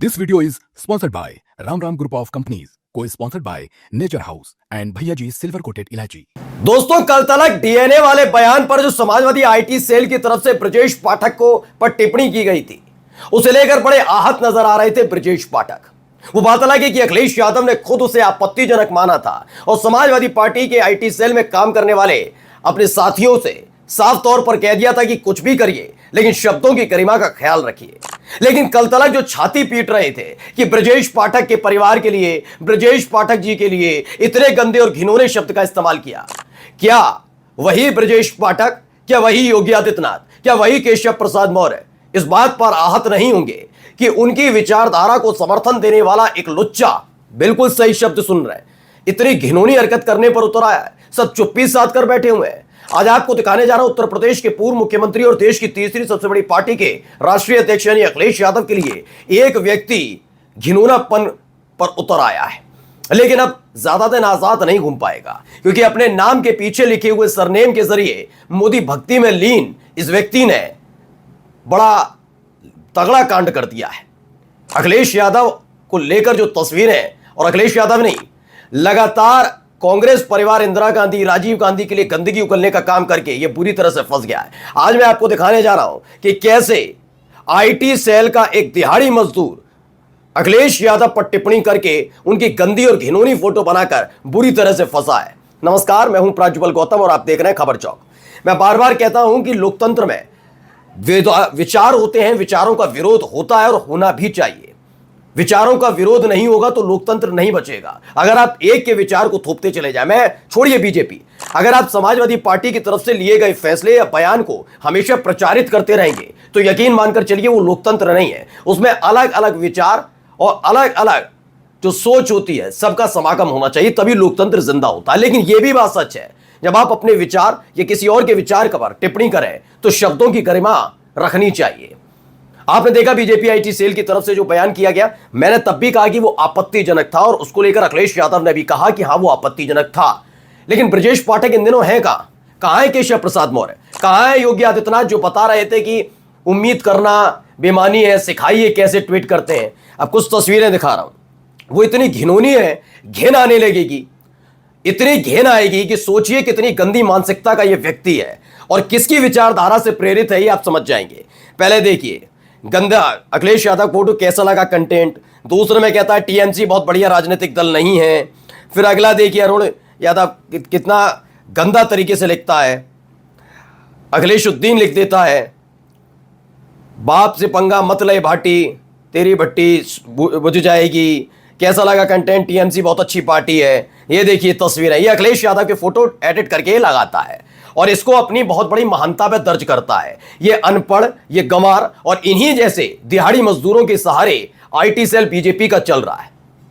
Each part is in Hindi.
This video is sponsored by Ram Ram Group of Companies, co-sponsored by Nature House and Bhaiya Ji Silver Coated Ilaichi। दोस्तों, कल तलक डीएनए वाले बयान पर जो समाजवादी आईटी सेल की तरफ से ब्रजेश पाठक को पर टिप्पणी की गई थी, उसे लेकर बड़े आहत नजर आ रहे थे ब्रजेश पाठक। वो बात अलग है कि अखिलेश यादव ने खुद उसे आपत्तिजनक माना था और समाजवादी पार्टी के आईटी सेल में काम करने वाले अपने साथियों से साफ तौर पर कह दिया था कि कुछ भी करिए लेकिन शब्दों की गरिमा का ख्याल रखिए। लेकिन कल तलक जो छाती पीट रहे थे कि ब्रजेश पाठक के परिवार के लिए, ब्रजेश पाठक जी के लिए इतने गंदे और घिनौने शब्द का इस्तेमाल किया, क्या वही ब्रजेश पाठक, क्या वही योगी आदित्यनाथ, क्या वही केशव प्रसाद मौर्य इस बात पर आहत नहीं होंगे कि उनकी विचारधारा को समर्थन देने वाला एक लुच्चा, बिल्कुल सही शब्द सुन रहे हैं, इतनी घिनौनी हरकत करने पर उतर आया है। सब चुप्पी साध कर बैठे हुए हैं। आज आपको दिखाने जा रहा हूं उत्तर प्रदेश के पूर्व मुख्यमंत्री और देश की तीसरी सबसे बड़ी पार्टी के राष्ट्रीय अध्यक्ष यानी अखिलेश यादव के लिए एक व्यक्ति घिनौनापन पर उतर आया है। लेकिन अब ज्यादा दिन आजाद नहीं घूम पाएगा, क्योंकि अपने नाम के पीछे लिखे हुए सरनेम के जरिए मोदी भक्ति में लीन इस व्यक्ति ने बड़ा तगड़ा कांड कर दिया है। अखिलेश यादव को लेकर जो तस्वीरें, और अखिलेश यादव नहीं, लगातार कांग्रेस परिवार इंदिरा गांधी, राजीव गांधी के लिए गंदगी उगलने का काम करके ये बुरी तरह से फंस गया है। आज मैं आपको दिखाने जा रहा हूं कि कैसे आईटी सेल का एक दिहाड़ी मजदूर अखिलेश यादव पर टिप्पणी करके उनकी गंदी और घिनौनी फोटो बनाकर बुरी तरह से फंसा है। नमस्कार, मैं हूं प्राज्वल गौतम और आप देख रहे हैं खबर चौक। मैं बार बार कहता हूं कि लोकतंत्र में विचार होते हैं, विचारों का विरोध होता है और होना भी चाहिए। विचारों का विरोध नहीं होगा तो लोकतंत्र नहीं बचेगा। अगर आप एक के विचार को थोपते चले जाए, मैं छोड़िए बीजेपी, अगर आप समाजवादी पार्टी की तरफ से लिए गए फैसले या बयान को हमेशा प्रचारित करते रहेंगे तो यकीन मानकर चलिए वो लोकतंत्र नहीं है। उसमें अलग अलग विचार और अलग अलग जो सोच होती है, सबका समागम होना चाहिए, तभी लोकतंत्र जिंदा होता है। लेकिन यह भी बात सच है, जब आप अपने विचार या किसी और के विचार पर टिप्पणी करें तो शब्दों की गरिमा रखनी चाहिए। आपने देखा बीजेपी आईटी सेल की तरफ से जो बयान किया गया, मैंने तब भी कहा कि वो आपत्तिजनक था और उसको लेकर अखिलेश यादव ने भी कहा कि हां वो आपत्तिजनक था। लेकिन ब्रजेश पाठक इन दिनों है कहां है केशव प्रसाद मौर्य, कहां है योगी आदित्यनाथ जो बता रहे थे कि उम्मीद करना बेमानी है, सिखाइए कैसे ट्वीट करते हैं। अब कुछ तस्वीरें दिखा रहा हूं, वो इतनी घिनौनी है, घिन आने लगेगी, इतनी घिन आएगी कि सोचिए कितनी गंदी मानसिकता का ये व्यक्ति है और किसकी विचारधारा से प्रेरित है, ये आप समझ जाएंगे। पहले देखिए गंदा अखिलेश यादव फोटो, कैसा लगा कंटेंट। दूसरे में कहता है टीएमसी बहुत बढ़िया राजनीतिक दल नहीं है। फिर अगला देखिए अरुण यादव कितना गंदा तरीके से लिखता है। अखिलेशुद्दीन लिख देता है, बाप से पंगा मत ले भाटी, तेरी भट्टी बुझ जाएगी। कैसा लगा कंटेंट, टीएमसी बहुत अच्छी पार्टी है। ये देखिए तस्वीर है, ये अखिलेश यादव के फोटो एडिट करके लगाता है और इसको अपनी बहुत बड़ी महानता पे दर्ज करता है। ये अनपढ़, ये गंवार और इन्हीं जैसे दिहाड़ी मजदूरों के सहारे आईटी सेल बीजेपी का चल रहा है।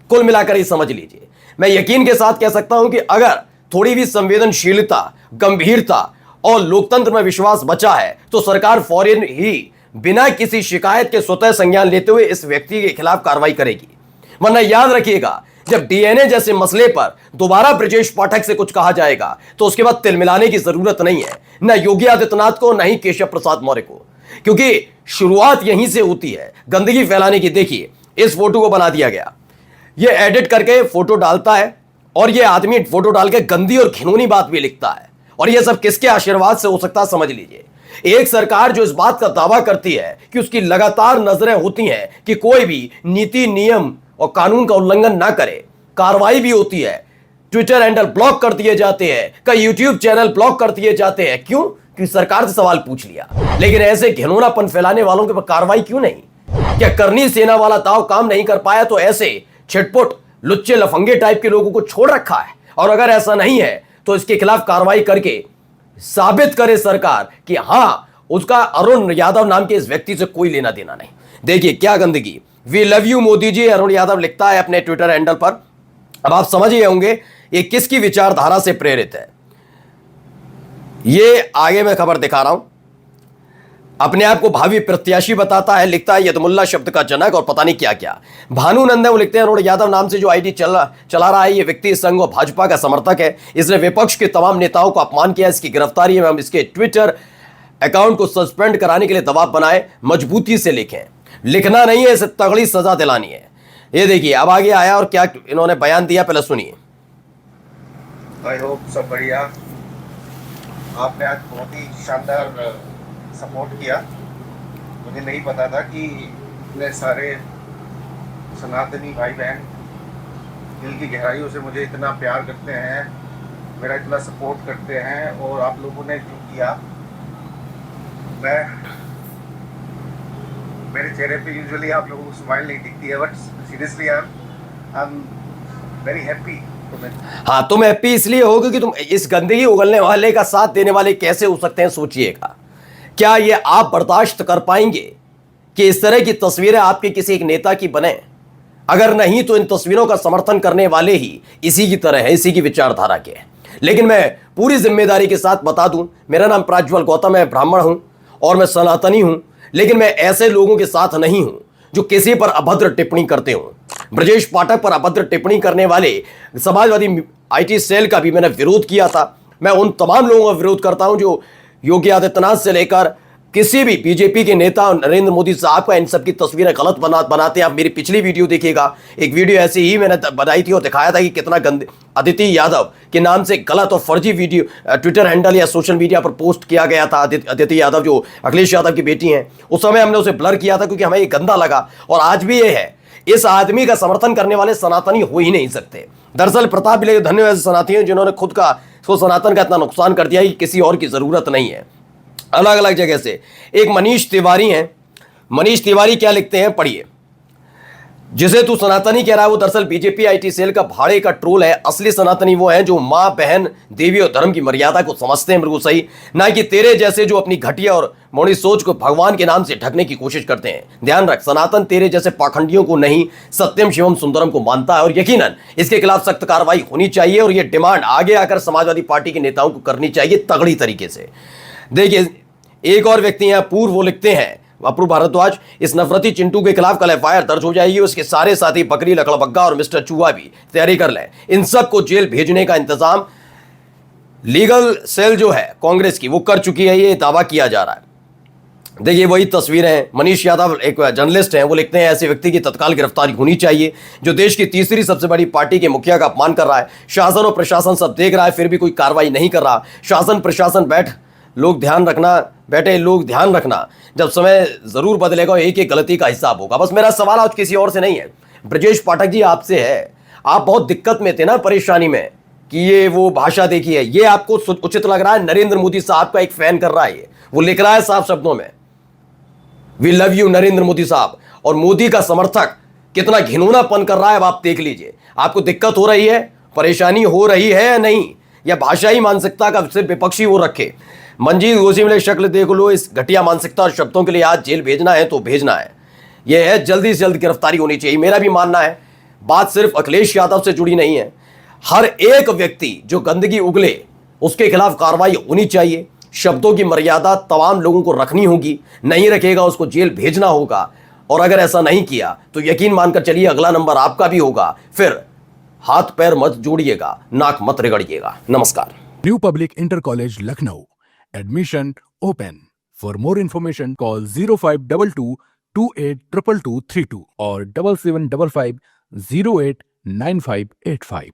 कुल मिलाकर ये समझ लीजिए, मैं यकीन के साथ कह सकता हूं कि अगर थोड़ी भी संवेदनशीलता, गंभीरता और लोकतंत्र में विश्वास बचा है तो सरकार फौरन ही बिना किसी शिकायत के स्वतः संज्ञान लेते हुए इस व्यक्ति के खिलाफ कार्रवाई करेगी। वरना याद रखिएगा, जब डीएनए जैसे मसले पर दोबारा ब्रजेश पाठक से कुछ कहा जाएगा तो उसके बाद तिल मिलाने की जरूरत नहीं है, न योगी आदित्यनाथ को, न ही केशव प्रसाद मौर्य को, क्योंकि शुरुआत यहीं से होती है गंदगी फैलाने की। देखिए इस फोटो को बना दिया गया, ये एडिट करके फोटो डालता है और ये आदमी फोटो डाल के गंदी और घिनौनी बात भी लिखता है। और ये सब किसके आशीर्वाद से हो सकता है, समझ लीजिए। एक सरकार जो इस बात का दावा करती है कि उसकी लगातार नजरें होती हैं कि कोई भी नीति, नियम और कानून का उल्लंघन ना करे, कार्रवाई भी होती है, ट्विटर हैंडल ब्लॉक कर दिए जाते हैं, कई यूट्यूब चैनल ब्लॉक कर दिए जाते हैं। क्यों? क्योंकि सरकार से सवाल पूछ लिया। लेकिन ऐसे घिनौनापन फैलाने वालों के पर कार्रवाई क्यों नहीं? क्या करनी सेना वाला दाव काम नहीं कर पाया तो ऐसे छिटपुट, लुच्चे, लफंगे टाइप के लोगों को छोड़ रखा है? और अगर ऐसा नहीं है तो इसके खिलाफ कार्रवाई करके साबित करे सरकार कि हां उसका अरुण यादव नाम के इस व्यक्ति से कोई लेना देना नहीं। देखिए क्या गंदगी। We love you Modi ji, Arun Yadav लिखता है अपने ट्विटर हैंडल पर। अब आप समझ ही होंगे ये किसकी विचारधारा से प्रेरित है। ये आगे मैं खबर दिखा रहा हूं, अपने आप को भावी प्रत्याशी बताता है, लिखता है यदमुल्ला शब्द का जनक और पता नहीं क्या क्या। भानु नंदन वो लिखते हैं, अरुण यादव नाम से जो आईडी चला रहा है, ये व्यक्ति संघ और भाजपा का समर्थक है। इसने विपक्ष के तमाम नेताओं को अपमान किया। इसकी गिरफ्तारी एवं इसके ट्विटर अकाउंट को सस्पेंड कराने के लिए दबाव बनाए, मजबूती से लिखें। लिखना नहीं है, इसे तगड़ी सजा दिलानी है। ये देखिए अब आगे आया और क्या इन्होंने बयान दिया, पहले सुनिए। आई होप सब बढ़िया। आपने आज बहुत ही शानदार सपोर्ट किया। मुझे नहीं पता था कि इतने सारे सनातनी भाई बहन दिल की गहराइयों से मुझे इतना प्यार करते हैं, मेरा इतना सपोर्ट करते हैं। और आप लोगों ने जो किया, मैं मेरे चेहरे पे यूजुअली आप लोगों को स्माइल नहीं दिखती है, but seriously I am very happy. हाँ, तुम हैप्पी इसलिए हो क्योंकि तुम इस गंदगी उगलने वाले का साथ देने वाले कैसे हो सकते हैं, सोचिएगा। क्या ये आप बर्दाश्त कर पाएंगे कि इस तरह की तस्वीरें आपके किसी एक नेता की बने? अगर नहीं तो इन तस्वीरों का समर्थन करने वाले ही इसी की तरह है, इसी की विचारधारा के। लेकिन मैं पूरी जिम्मेदारी के साथ बता दूं, मेरा नाम प्राज्वल गौतम है, ब्राह्मण हूं और मैं सनातनी हूं, लेकिन मैं ऐसे लोगों के साथ नहीं हूं जो किसी पर अभद्र टिप्पणी करते हो। ब्रजेश पाठक पर अभद्र टिप्पणी करने वाले समाजवादी आईटी सेल का भी मैंने विरोध किया था। मैं उन तमाम लोगों का विरोध करता हूं जो योगी आदित्यनाथ से लेकर किसी भी बीजेपी के नेता नरेंद्र मोदी साहब का इन सब की तस्वीरें गलत बनाते हैं। आप मेरी पिछली वीडियो देखिएगा, एक वीडियो ऐसी ही मैंने बनाई थी और दिखाया था कि कितना गंदे अदिति यादव के नाम से गलत और फर्जी वीडियो ट्विटर हैंडल या सोशल मीडिया पर पोस्ट किया गया था। अदिति यादव जो अखिलेश यादव की बेटी हैं, उस समय हमने उसे ब्लर किया था क्योंकि हमें ये गंदा लगा। और आज भी ये है, इस आदमी का समर्थन करने वाले सनातनी हो ही नहीं सकते। दरअसल प्रताप बिले धन्यवाद सनातनी जिन्होंने खुद का सनातन का इतना नुकसान कर दिया कि किसी और की जरूरत नहीं है। अलग अलग जगह से एक मनीष तिवारी हैं। मनीष तिवारी क्या लिखते हैं, पढ़िए। जिसे तू सनातनी कह रहा है वो दरअसल बीजेपी आईटी सेल का भाड़े का ट्रोल है। असली सनातनी वो है जो मां बहन देवी और धर्म की मर्यादा को समझते हैं, बिल्कुल सही, ना कि तेरे जैसे जो अपनी घटिया और मौनी सोच को भगवान के नाम से ढकने की कोशिश करते हैं। ध्यान रख, सनातन तेरे जैसे पाखंडियों को नहीं, सत्यम शिवम सुंदरम को मानता है और यकीनन इसके खिलाफ सख्त कार्रवाई होनी चाहिए। और यह डिमांड आगे आकर समाजवादी पार्टी के नेताओं को करनी चाहिए तगड़ी तरीके से। देखिए एक और व्यक्ति हैं पूर्व, वो लिखते हैं अपूर्व भारद्वाज, इस नफरती चिंटू के खिलाफ कल एफआईआर दर्ज हो जाएगी। उसके सारे साथी बकरी लकड़बग्गा और मिस्टर चूहा भी तैयारी कर लें। इन सबको जेल भेजने का इंतजाम लीगल सेल जो है कांग्रेस की वो कर चुकी है, ये दावा किया जा रहा है। देखिए वही तस्वीरें हैं। मनीष यादव एक जर्नलिस्ट हैं, वो लिखते हैं ऐसे व्यक्ति की तत्काल गिरफ्तारी होनी चाहिए जो देश की तीसरी सबसे बड़ी पार्टी के मुखिया का अपमान कर रहा है। शासन और प्रशासन सब देख रहा है फिर भी कोई कार्रवाई नहीं कर रहा। शासन प्रशासन लोग ध्यान रखना, जब समय जरूर बदलेगा, एक एक गलती का हिसाब होगा। बस मेरा सवाल आज किसी और से नहीं है, ब्रजेश पाठक जी आपसे है। आप बहुत दिक्कत में थे ना, परेशानी में, कि ये वो भाषा देखी है, ये आपको उचित लग रहा है? नरेंद्र मोदी साहब का एक फैन कर रहा है, वो लिख रहा है साफ शब्दों में, we love you Narendra Modi साहब। और मोदी का समर्थक कितना घिनौनापन कर रहा है, अब आप देख लीजिए। आपको दिक्कत हो रही है, परेशानी हो रही है या नहीं, या भाषाई मानसिकता का सिर्फ विपक्षी वो रखे। मंजीत गोशी में शक्ल देख लो, इस घटिया मानसिकता और शब्दों के लिए आज जेल भेजना है तो भेजना है। यह है, जल्दी से जल्द गिरफ्तारी होनी चाहिए। मेरा भी मानना है, बात सिर्फ अखिलेश यादव से जुड़ी नहीं है। हर एक व्यक्ति जो गंदगी उगले उसके खिलाफ कार्रवाई होनी चाहिए। शब्दों की मर्यादा तमाम लोगों को रखनी होगी, नहीं रखेगा उसको जेल भेजना होगा। और अगर ऐसा नहीं किया तो यकीन मानकर चलिए अगला नंबर आपका भी होगा। फिर हाथ पैर मत जोड़िएगा, नाक मत रगड़िएगा। नमस्कार। New Public Inter College Lucknow. Admission open. For more information, call 0522 282232 or 7755 089585.